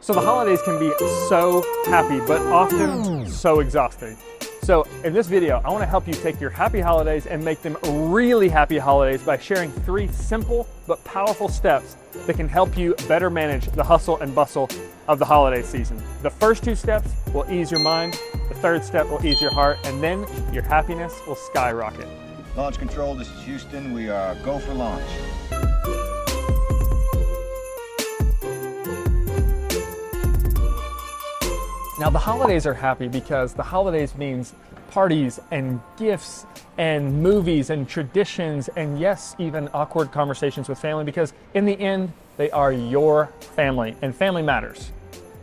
So the holidays can be so happy, but often so exhausting. So in this video, I want to help you take your happy holidays and make them really happy holidays by sharing 3 simple but powerful steps that can help you better manage the hustle and bustle of the holiday season. The first 2 steps will ease your mind, the 3rd step will ease your heart, and then your happiness will skyrocket. Launch control, this is Houston. We are go for launch. Now the holidays are happy because the holidays means parties and gifts and movies and traditions and yes, even awkward conversations with family, because in the end, they are your family and family matters.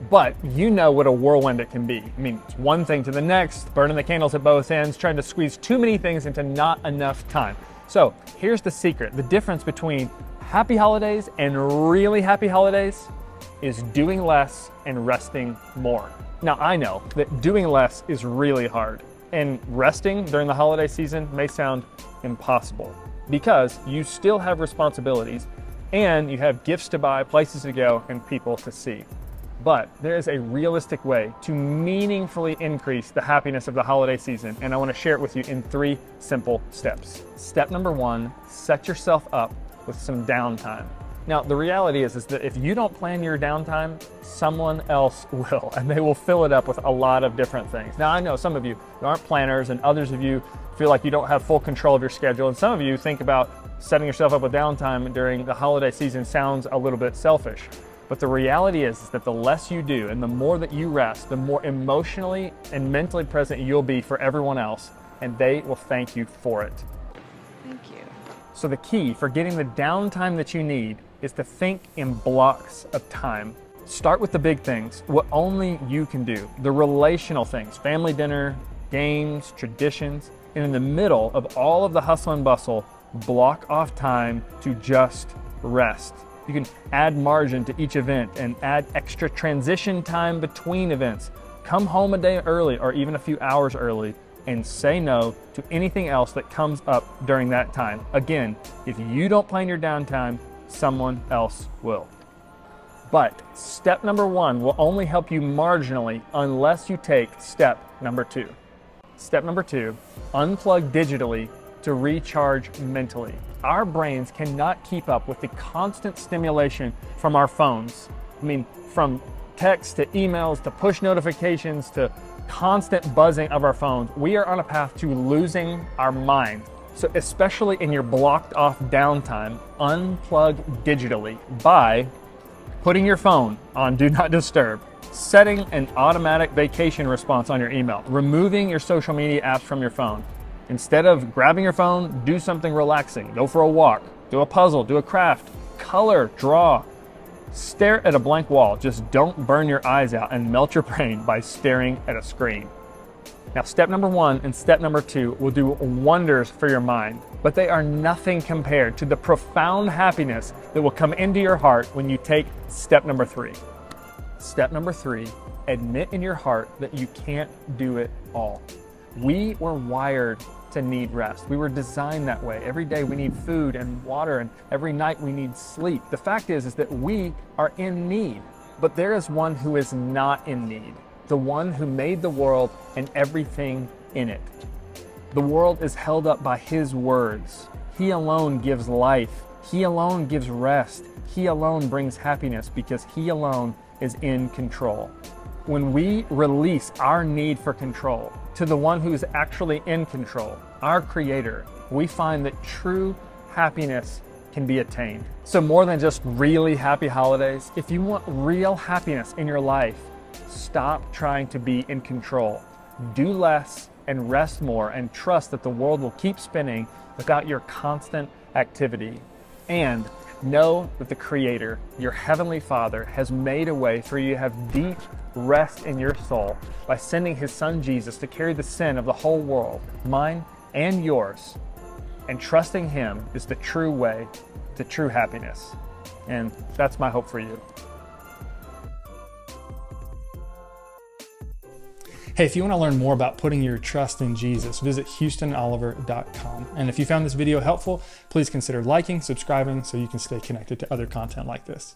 But you know what a whirlwind it can be. I mean, it's one thing to the next, burning the candles at both ends, trying to squeeze too many things into not enough time. So here's the secret. The difference between happy holidays and really happy holidays is doing less and resting more. Now, I know that doing less is really hard, and resting during the holiday season may sound impossible because you still have responsibilities and you have gifts to buy, places to go, and people to see. But there is a realistic way to meaningfully increase the happiness of the holiday season, and I want to share it with you in 3 simple steps. Step number 1, set yourself up with some downtime. Now, the reality is that if you don't plan your downtime, someone else will, and they will fill it up with a lot of different things. Now, I know some of you aren't planners, and others of you feel like you don't have full control of your schedule, and some of you think about setting yourself up with downtime during the holiday season sounds a little bit selfish. But the reality is that the less you do and the more that you rest, the more emotionally and mentally present you'll be for everyone else, and they will thank you for it. Thank you. So the key for getting the downtime that you need is to think in blocks of time. Start with the big things, what only you can do, the relational things, family dinner, games, traditions, and in the middle of all of the hustle and bustle, block off time to just rest. You can add margin to each event and add extra transition time between events. Come home a day early or even a few hours early and say no to anything else that comes up during that time. Again, if you don't plan your downtime, someone else will. But step number 1 will only help you marginally unless you take step number 2. Step number 2, unplug digitally to recharge mentally. Our brains cannot keep up with the constant stimulation from our phones. I mean, from text to emails to push notifications to constant buzzing of our phones. We are on a path to losing our mind. So especially in your blocked off downtime, unplug digitally by putting your phone on Do Not Disturb, setting an automatic vacation response on your email, removing your social media apps from your phone. Instead of grabbing your phone, do something relaxing. Go for a walk, do a puzzle, do a craft, color, draw. Stare at a blank wall. Just don't burn your eyes out and melt your brain by staring at a screen. Now, step number 1 and step number 2 will do wonders for your mind, but they are nothing compared to the profound happiness that will come into your heart when you take step number 3. Step number 3, admit in your heart that you can't do it all. We were wired to need rest. We were designed that way. Every day we need food and water, and every night we need sleep. The fact is that we are in need, but there is one who is not in need. The one who made the world and everything in it. The world is held up by His words. He alone gives life. He alone gives rest. He alone brings happiness because He alone is in control. When we release our need for control to the one who is actually in control, our Creator, we find that true happiness can be attained. So more than just really happy holidays, if you want real happiness in your life, stop trying to be in control. Do less and rest more and trust that the world will keep spinning without your constant activity. And know that the Creator, your Heavenly Father, has made a way for you to have deep rest in your soul by sending His Son Jesus to carry the sin of the whole world, mine and yours. And trusting Him is the true way to true happiness. And that's my hope for you. Hey, if you want to learn more about putting your trust in Jesus, visit HoustonOliver.com. And if you found this video helpful, please consider liking, subscribing so you can stay connected to other content like this.